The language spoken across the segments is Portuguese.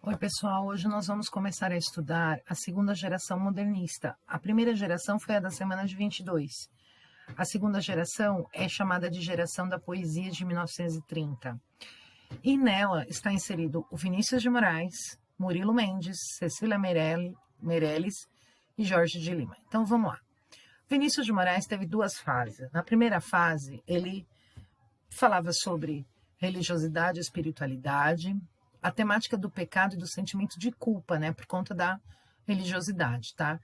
Oi, pessoal. Hoje nós vamos começar a estudar a segunda geração modernista. A primeira geração foi a da semana de 22. A segunda geração é chamada de geração da poesia de 1930. E nela está inserido o Vinícius de Moraes, Murilo Mendes, Cecília Meirelles e Jorge de Lima. Então vamos lá. Vinícius de Moraes teve duas fases. Na primeira fase, ele falava sobre religiosidade e espiritualidade, a temática do pecado e do sentimento de culpa, né, por conta da religiosidade, tá?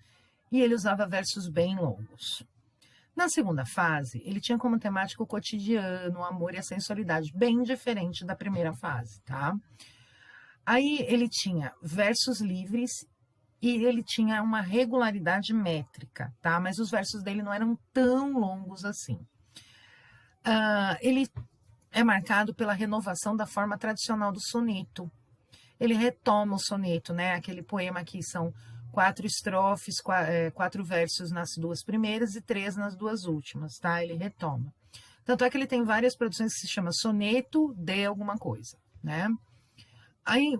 E ele usava versos bem longos. Na segunda fase, ele tinha como temática o cotidiano, o amor e a sensualidade, bem diferente da primeira fase, tá? Aí ele tinha versos livres e ele tinha uma regularidade métrica, tá? Mas os versos dele não eram tão longos assim. Ele é marcado pela renovação da forma tradicional do soneto. Ele retoma o soneto, né? Aquele poema que são 4 estrofes, 4 versos nas duas primeiras e 3 nas duas últimas, tá? Ele retoma. Tanto é que ele tem várias produções que se chama soneto de alguma coisa, né? Aí,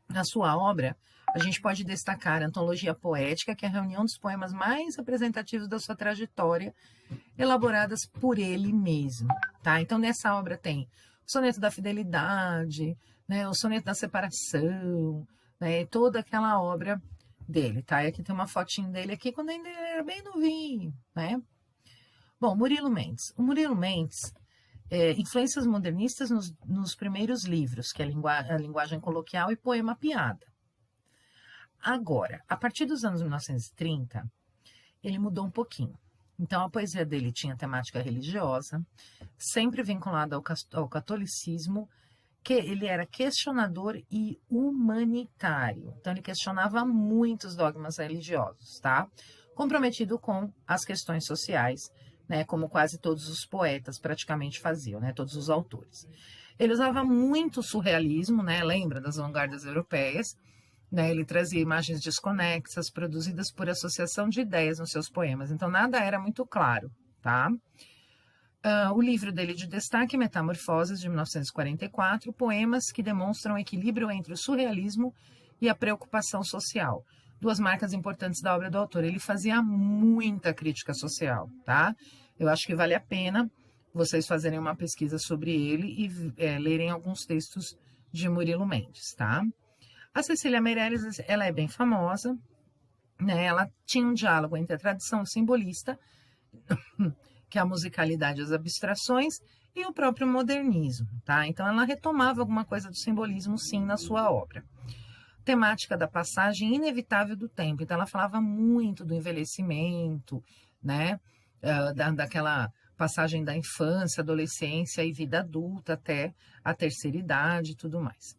na sua obra, a gente pode destacar a Antologia Poética, que é a reunião dos poemas mais representativos da sua trajetória, elaboradas por ele mesmo, tá? Então, nessa obra tem o soneto da fidelidade, né, o soneto da separação, né, toda aquela obra dele, tá? E aqui tem uma fotinho dele aqui quando ainda era bem novinho, né? Bom, Murilo Mendes. O Murilo Mendes, influências modernistas nos primeiros livros, que é a linguagem coloquial e poema piada. Agora, a partir dos anos 1930, ele mudou um pouquinho. Então, a poesia dele tinha temática religiosa, sempre vinculada ao catolicismo, que ele era questionador e humanitário. Então, ele questionava muitos dogmas religiosos, tá? Comprometido com as questões sociais, né? Como quase todos os poetas praticamente faziam, né? Todos os autores. Ele usava muito surrealismo, né? Lembra das vanguardas europeias, né? Ele trazia imagens desconexas, produzidas por associação de ideias nos seus poemas. Então, nada era muito claro, tá? O livro dele de destaque, Metamorfoses, de 1944, poemas que demonstram equilíbrio entre o surrealismo e a preocupação social. Duas marcas importantes da obra do autor. Ele fazia muita crítica social, tá? Eu acho que vale a pena vocês fazerem uma pesquisa sobre ele e lerem alguns textos de Murilo Mendes, tá? A Cecília Meirelles, ela é bem famosa, né? Ela tinha um diálogo entre a tradição simbolista, que é a musicalidade e as abstrações, e o próprio modernismo, tá? Então, ela retomava alguma coisa do simbolismo, sim, na sua obra. Temática da passagem inevitável do tempo. Então, ela falava muito do envelhecimento, né? Daquela passagem da infância, adolescência e vida adulta até a terceira idade e tudo mais.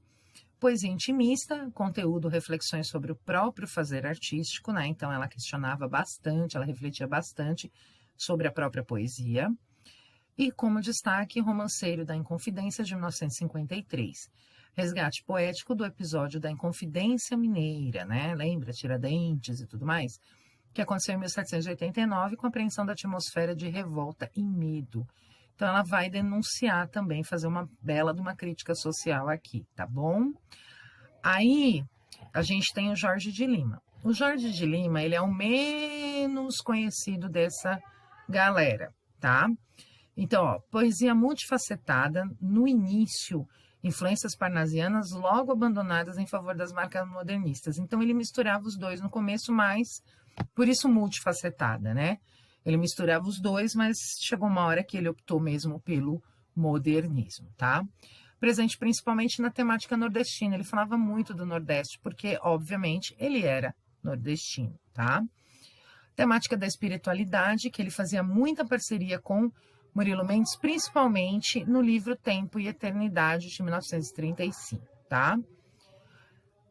Poesia intimista, conteúdo, reflexões sobre o próprio fazer artístico, né? Então, ela questionava bastante, ela refletia bastante sobre a própria poesia. E, como destaque, Romanceiro da Inconfidência, de 1953. Resgate poético do episódio da Inconfidência Mineira, né? Lembra? Tiradentes e tudo mais? Que aconteceu em 1789 com a apreensão da atmosfera de revolta e medo. Então, ela vai denunciar também, fazer uma bela de uma crítica social aqui, tá bom? Aí, a gente tem o Jorge de Lima. O Jorge de Lima, ele é o menos conhecido dessa galera, tá? Então, ó, poesia multifacetada, no início, influências parnasianas logo abandonadas em favor das marcas modernistas. Então, ele misturava os dois no começo, mas por isso multifacetada, né? Ele misturava os dois, mas chegou uma hora que ele optou mesmo pelo modernismo, tá? Presente principalmente na temática nordestina. Ele falava muito do Nordeste, porque, obviamente, ele era nordestino, tá? Temática da espiritualidade, que ele fazia muita parceria com Murilo Mendes, principalmente no livro Tempo e Eternidade, de 1935, tá?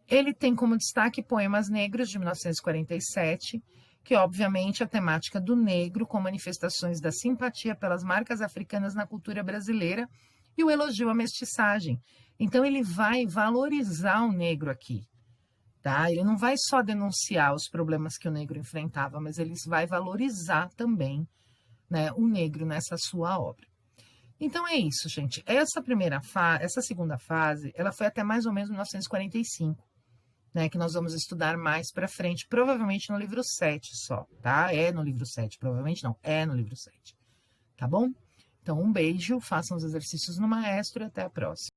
Ele tem como destaque Poemas Negros, de 1947, que obviamente a temática do negro com manifestações da simpatia pelas marcas africanas na cultura brasileira e o elogio à mestiçagem. Então ele vai valorizar o negro aqui, tá? Ele não vai só denunciar os problemas que o negro enfrentava, mas ele vai valorizar também, né, o negro nessa sua obra. Então é isso, gente. Essa segunda fase, ela foi até mais ou menos 1945, né? Que nós vamos estudar mais para frente, provavelmente no livro 7 só, tá? É no livro 7, provavelmente não, é no livro 7, tá bom? Então, um beijo, façam os exercícios no Maestro e até a próxima.